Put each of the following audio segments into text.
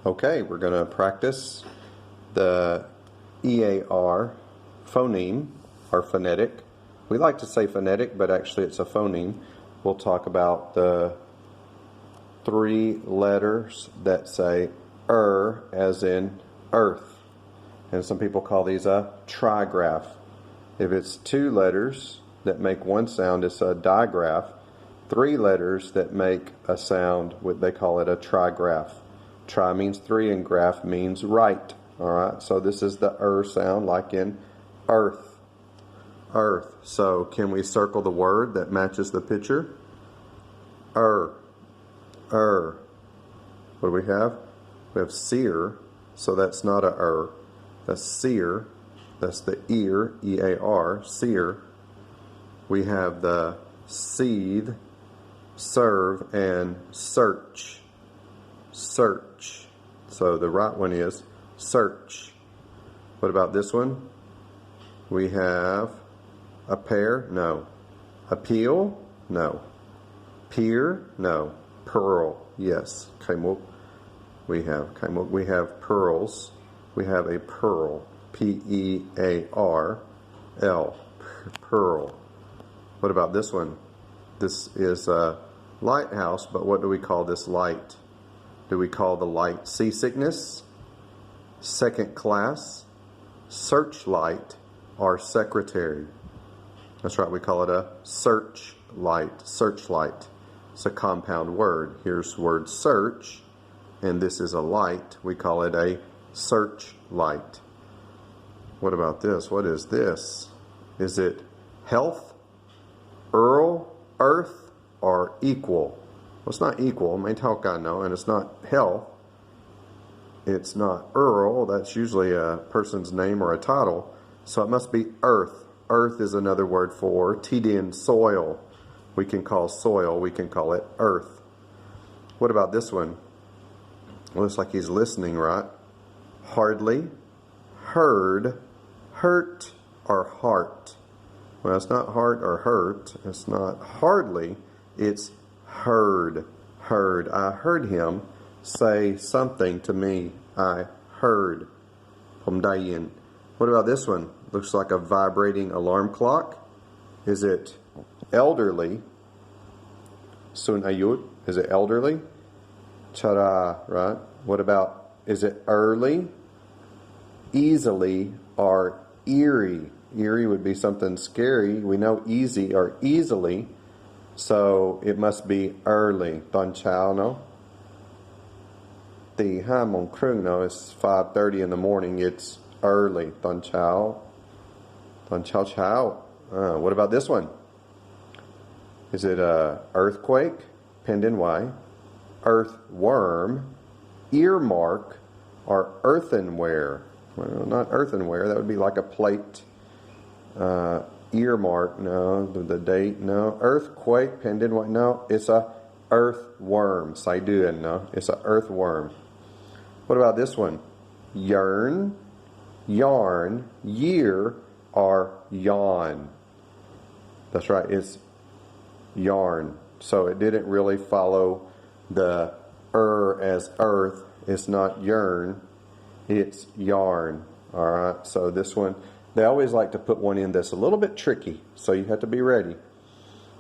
Okay, we're going to practice the EAR phoneme, or phonetic. We like to say phonetic, but actually it's a phoneme. We'll talk about the 3 letters that say as in earth. And some people call these a trigraph. If it's 2 letters that make one sound, it's a digraph. 3 letters that make a sound, they call it a trigraph. Tri means 3 and graph means right. Alright, so this is the sound, like in earth. Earth. So can we circle the word that matches the picture? What do we have? We have sear, so that's not a that's sear. That's the ear, E-A-R, sear. We have the seethe, serve, and search. Search. So the right one is search. What about this one? We have a pair? No. Appeal? No. Peer? No. Pearl? Yes. Kaimuk. We have pearls. We have a pearl. P-E-A-R-L. Pearl. What about this one? This is a lighthouse, but what do we call this light? Do we call the light seasickness, second class, searchlight, or secretary? That's right, we call it a searchlight. Searchlight. It's a compound word. Here's word search, and this is a light. We call it a searchlight. What about this? What is this? Is it health, earth, or equal? Well, it's not equal, and it's not health. It's not Earl, that's usually a person's name or a title, so it must be earth. Earth is another word for tidin, soil. We can call it earth. What about this one? Looks like he's listening, right? Hardly, heard, hurt, or heart. Well, it's not heart or hurt. It's not hardly. It's heard. Heard. I heard him say something to me. I heard. Pomdayin. What about this one? Looks like a vibrating alarm clock. Is it elderly? Sun ayut. Is it elderly? Chara, right? What about, is it early, easily, or eerie? Eerie would be something scary. We know easy or easily, so it must be early. Ton chao, no? The hamon krung, no, it's 5:30 in the morning. It's early. Ton chao. Ton chao chao. What about this one? Is it a earthquake? Pending Y. Earthworm, earmark, or earthenware? Well, not earthenware. That would be like a plate. Earmark, no. The date, no. Earthquake, pending Y, no. It's a earthworm. Saiduan, no. It's a earthworm. What about this one? Yearn, yarn, year, or yawn? That's right. It's yarn. So it didn't really follow the as earth. It's not yearn, it's yarn. Alright, so this one, they always like to put one in that's a little bit tricky, so you have to be ready.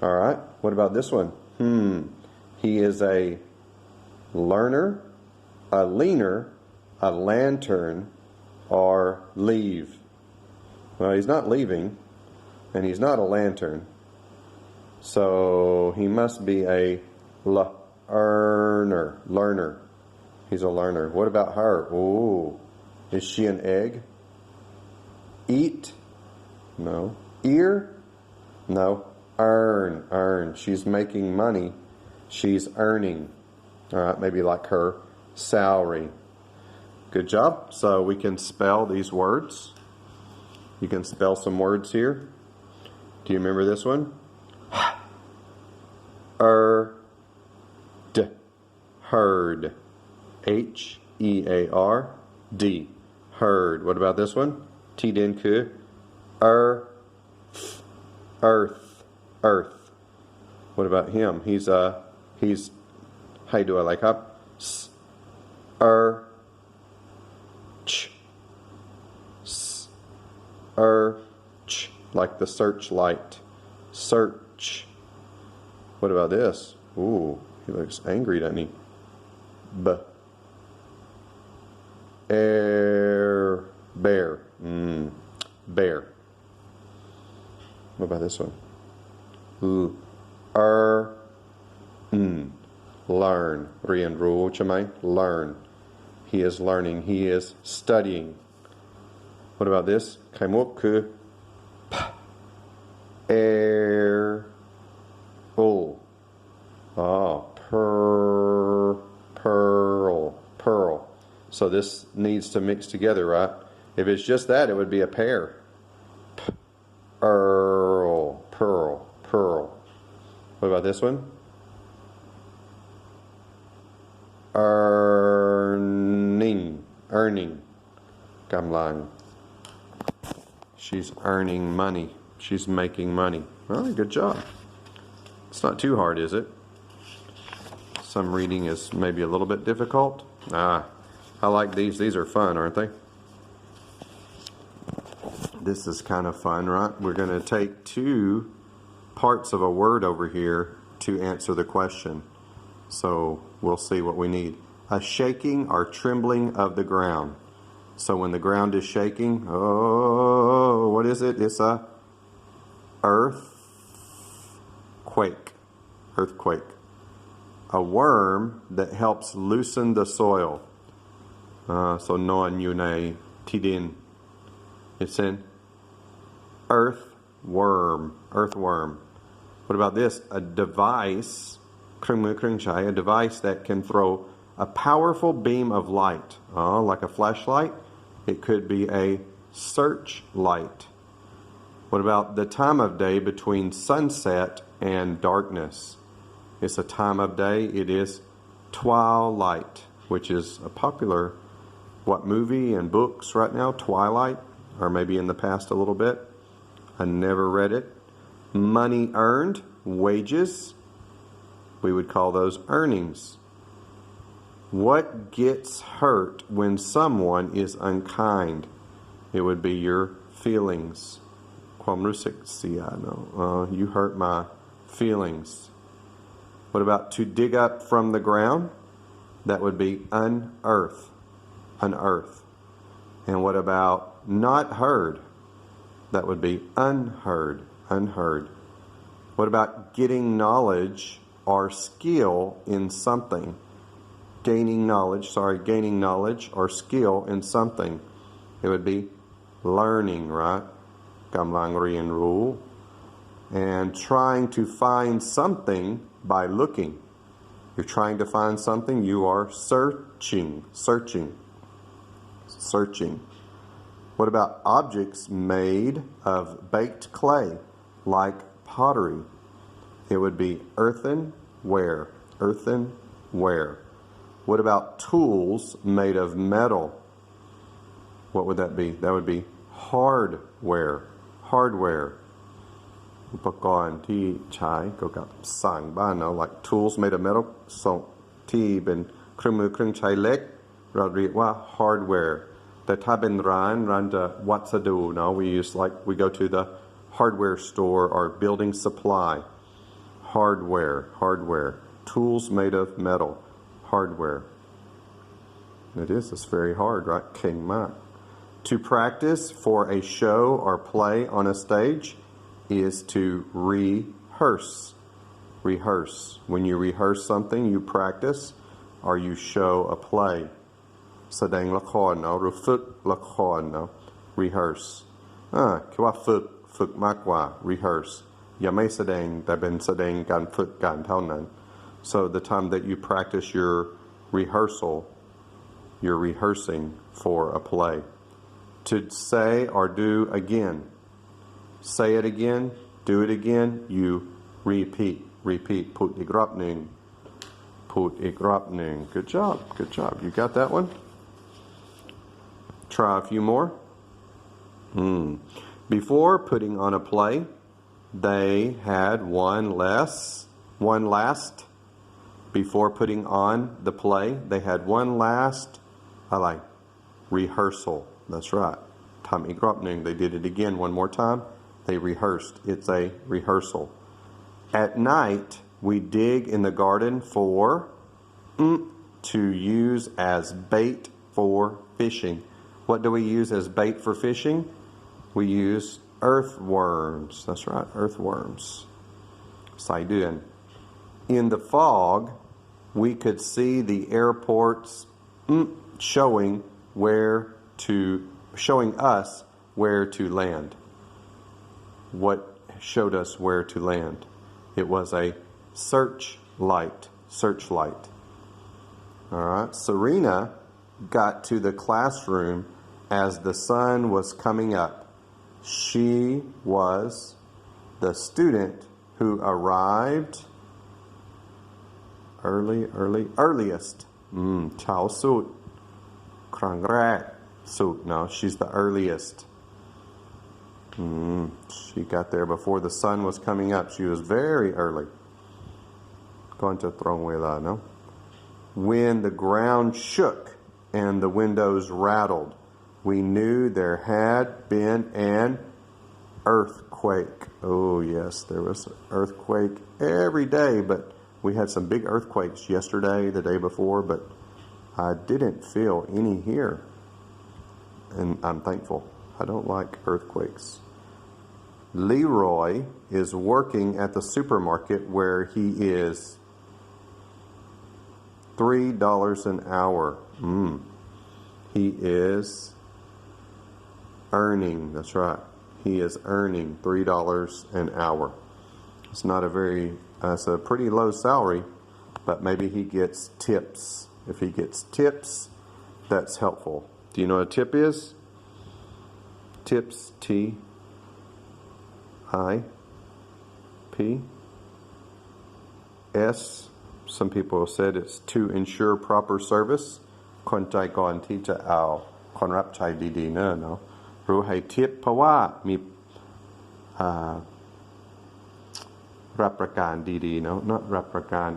Alright, what about this one? He is a learner, a leaner, a lantern, or leave. Well, he's not leaving, and he's not a lantern. So he must be a learner. He's a learner. What about her? Ooh, is she an egg? Eat? No. Ear? No. Earn. She's making money. She's earning. All right, maybe like her salary. Good job. So we can spell these words. You can spell some words here. Do you remember this one? Heard. H-E-A-R-D. Heard. What about this one? Tidinku. Earth. What about him? He's how do I like up? Earth. Search, like the searchlight. Search. What about this? Ooh, he looks angry, doesn't he? Bear. Bear. What about this one? Learn.เรียนรู้ใช่ไหม Learn. He is learning. He is studying. What about this? ไข่มุกคือ air. Pearl. So this needs to mix together, right? If it's just that, it would be a pair. Pearl. What about this one? Earning. กำลัง She's earning money. She's making money. All right, good job. It's not too hard, is it? Some reading is maybe a little bit difficult. I like these. These are fun, aren't they? This is kind of fun, right? We're going to take two parts of a word over here to answer the question. So we'll see what we need. A shaking or trembling of the ground. So when the ground is shaking, what is it? It's a earthquake. A worm that helps loosen the soil. So นอนอยู่ในที่ดิน It's an earthworm. What about this? A device, เครื่องมือเครื่องใช้ a device that can throw a powerful beam of light. Like a flashlight. It could be a searchlight. What about the time of day between sunset and darkness? It's a time of day. It is twilight, which is a popular movie and books right now? Twilight, or maybe in the past a little bit. I never read it. Money earned, wages. We would call those earnings. What gets hurt when someone is unkind? It would be your feelings. ความรู้สึกเสีย You hurt my feelings. What about to dig up from the ground? That would be unearth. And what about not heard? That would be unheard. What about getting knowledge or skill in something? Gaining knowledge or skill in something. It would be learning, right? กำลังเรียนรู้ And trying to find something by looking. You're trying to find something, you are searching. What about objects made of baked clay, like pottery? It would be earthenware. What about tools made of metal? What would that be? That would be hardware. อุปกรณ์ที่ใช้เกี่ยวกับสร้างบ้าน like tools made of metal ที่เป็นเครื่องมือเครื่องใช้เล็กเราเรียกว่า hardware แต่ถ้าเป็นร้านจะวัสดุ we go to the hardware store or building supply. Hardware. Tools made of metal. Hardware. It's very hard, right? เก่งมาก To practice for a show or play on a stage is to rehearse. When you rehearse something, you practice or you show a play. แสดงละครหรือฝึกละคร rehearse คือว่าฝึกมากกว่า rehearse อย่าไม่แสดงแต่เป็นแสดงการฝึกการเท่านั้น So the time that you practice your rehearsal, you're rehearsing for a play. To say or do again. Say it again, do it again, you repeat. พูดอีกรอบหนึ่ง Good job. You got that one? Try a few more. Before putting on a play, they had one last. Before putting on the play, they had one last rehearsal. That's right. ทำอีกรอบหนึ่ง they did it again one more time. They rehearsed. It's a rehearsal. At night, we dig in the garden for to use as bait for fishing. What do we use as bait for fishing? We use earthworms. That's right, earthworms. สายเดือน In the fog, we could see the airports showing us where to land. What showed us where to land? It was a searchlight. All right. Serena got to the classroom as the sun was coming up. She was the student who arrived earliest. เช้าสุด ครั้งแรกสุด No, she's the earliest. She got there before the sun was coming up. She was very early. ก่อนจะตรงเวลา no? When the ground shook and the windows rattled, we knew there had been an earthquake. Oh yes, there was an earthquake every day, but we had some big earthquakes yesterday, the day before, but I didn't feel any here. And I'm thankful. I don't like earthquakes. Leroy is working at the supermarket where he is $3 an hour. He is earning, that's right. He is earning $3 an hour. It's not it's a pretty low salary, but maybe he gets tips. If he gets tips, that's helpful. Do you know what a tip is? Tips, T-I-P-S. Some people have said it's to ensure proper service. คนใจก่อนที่จะเอาคนรับใช้ดีๆเนอะเนาะรู้ให้ทิปเพราะว่ามีรับประกันดีๆ no not รับประกัน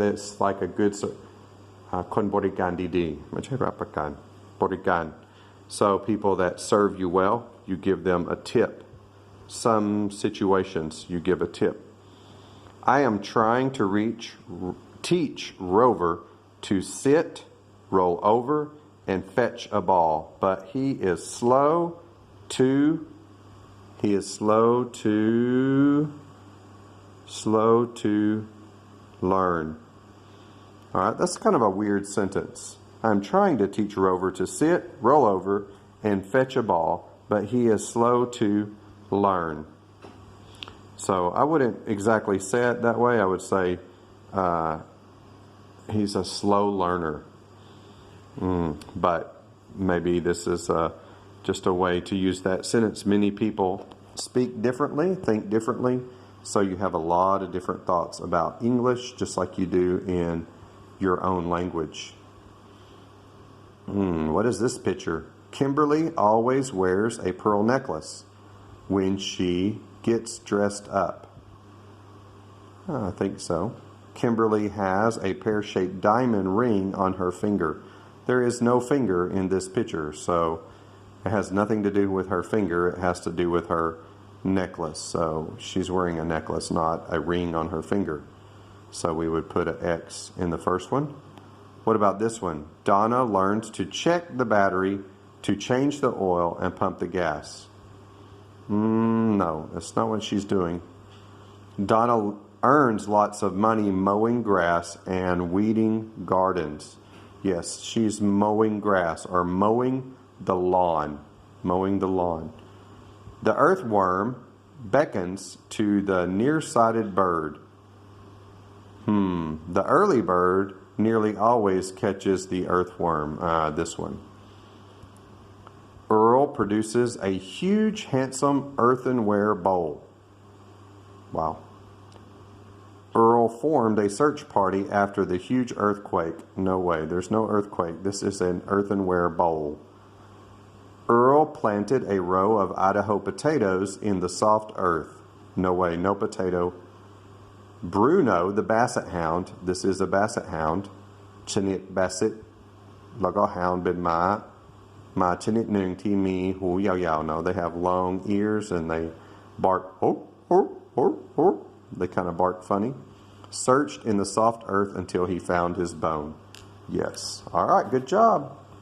that's like a good คนบริการดีๆไม่ใช่รับประกันบริการ so people that serve you well you give them a tip some situations you give a tip I am trying to teach Rover to sit roll over and fetch a ball but he is slow to learn. All right, that's kind of a weird sentence. I'm trying to teach Rover to sit, roll over, and fetch a ball, but he is slow to learn. So I wouldn't exactly say it that way. I would say he's a slow learner. But maybe this is just a way to use that sentence. Many people speak differently, think differently. So you have a lot of different thoughts about English, just like you do in your own language. What is this picture? Kimberly always wears a pearl necklace when she gets dressed up. I think so. Kimberly has a pear-shaped diamond ring on her finger. There is no finger in this picture, so it has nothing to do with her finger. It has to do with her necklace. So she's wearing a necklace, not a ring on her finger. So we would put an X in the first one. What about this one? Donna learns to check the battery, to change the oil, and pump the gas. No, that's not what she's doing. Donna earns lots of money mowing grass and weeding gardens. Yes, she's mowing grass or mowing the lawn. Mowing the lawn. The earthworm beckons to the nearsighted bird. The early bird nearly always catches the earthworm. This one. Earl produces a huge, handsome earthenware bowl. Wow. Earl formed a search party after the huge earthquake. No way, there's no earthquake. This is an earthenware bowl. Earl planted a row of Idaho potatoes in the soft earth. No way, no potato. Bruno, the basset hound, this is a basset hound. ชนิด basset แล้วก็ hound เป็นม้า My chinit nung ti mi hu yao yao. No, they have long ears and they bark. They kind of bark funny. Searched in the soft earth until he found his bone. Yes. All right, good job.